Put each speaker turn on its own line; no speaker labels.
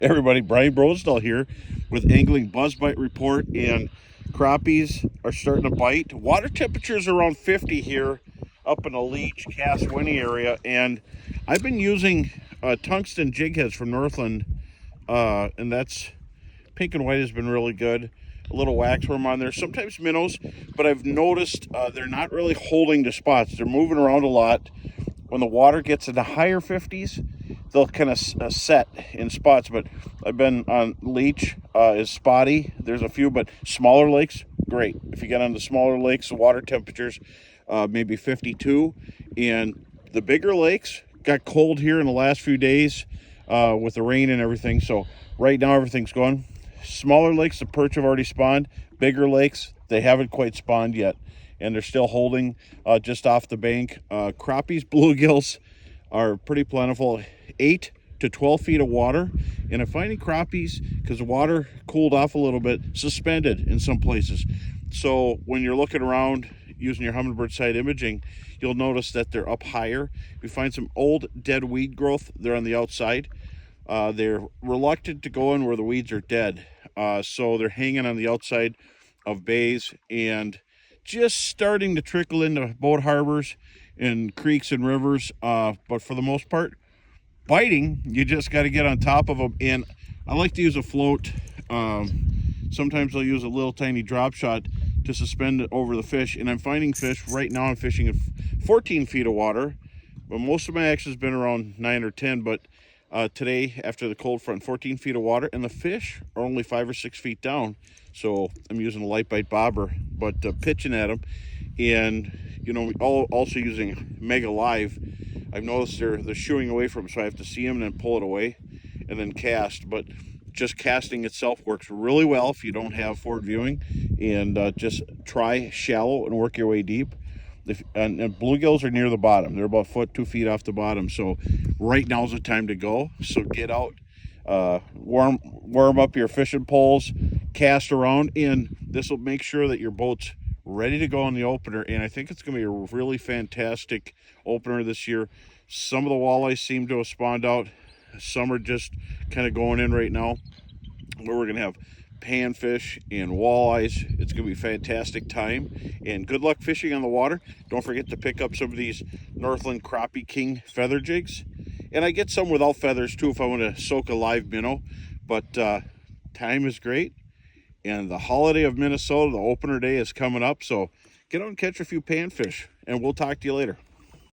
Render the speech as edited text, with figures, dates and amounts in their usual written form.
Everybody, Brian Brosdell here with Angling Buzz Bite Report, and crappies are starting to bite. Water temperatures are around 50 here up in the Leech, Cass, Winnie area, and I've been using tungsten jig heads from Northland, and that's pink and white has been really good. A little waxworm on there, sometimes minnows, but I've noticed they're not really holding to spots. They're moving around a lot. When the water gets in the higher 50s, they'll kind of set in spots. But I've been on Leech, is spotty. There's a few, but smaller lakes, great. If you get on the smaller lakes, the water temperatures maybe 52, and the bigger lakes got cold here in the last few days with the rain and everything. So right now everything's going. Smaller lakes, the perch have already spawned. Bigger lakes, they haven't quite spawned yet, and they're still holding just off the bank. Crappies, bluegills are pretty plentiful. 8 to 12 feet of water, and I'm finding crappies, because the water cooled off a little bit, suspended in some places. So when you're looking around using your Humminbird side imaging, you'll notice that they're up higher. You find some old dead weed growth, they're on the outside. They're reluctant to go in where the weeds are dead, so they're hanging on the outside of bays and just starting to trickle into boat harbors and creeks and rivers, but for the most part, biting, you just got to get on top of them. And I like to use a float. Sometimes I'll use a little tiny drop shot to suspend it over the fish, and I'm finding fish. Right now I'm fishing at 14 feet of water, but most of my action has been around 9 or 10. But today, after the cold front, 14 feet of water, and the fish are only 5 or 6 feet down. So I'm using a light bite bobber, but pitching at them, and also using Mega Live. I've noticed they're shooing away from them, so I have to see them and then pull it away and then cast. But just casting itself works really well if you don't have forward viewing, and just try shallow and work your way deep. And bluegills are near the bottom. They're about 2 feet off the bottom. So right now is the time to go. So get out, warm up your fishing poles, cast around, and this will make sure that your boat's ready to go on the opener. And I think it's going to be a really fantastic opener this year. Some of the walleyes seem to have spawned out. Some are just kind of going in right now, where we're going to have panfish and walleyes. It's going to be a fantastic time, and good luck fishing on the water. Don't forget to pick up some of these Northland Crappie King feather jigs, and I get some without feathers too if I want to soak a live minnow. But time is great, and the holiday of Minnesota, the opener day, is coming up, so get out and catch a few panfish, and we'll talk to you later.